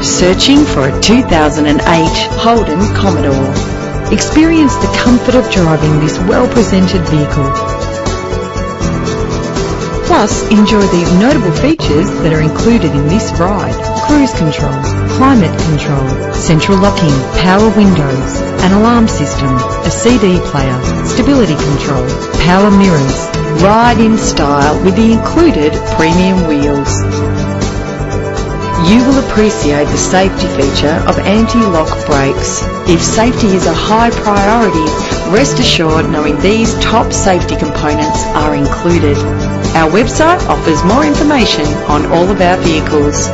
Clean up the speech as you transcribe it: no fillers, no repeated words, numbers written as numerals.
Searching for a 2008 Holden Commodore. Experience the comfort of driving this well-presented vehicle. Plus, enjoy these notable features that are included in this ride: cruise control, climate control, central locking, power windows, an alarm system, a CD player, stability control, power mirrors. Ride in style with the included premium wheels. You will appreciate the safety feature of anti-lock brakes. If safety is a high priority, rest assured knowing these top safety components are included. Our website offers more information on all of our vehicles.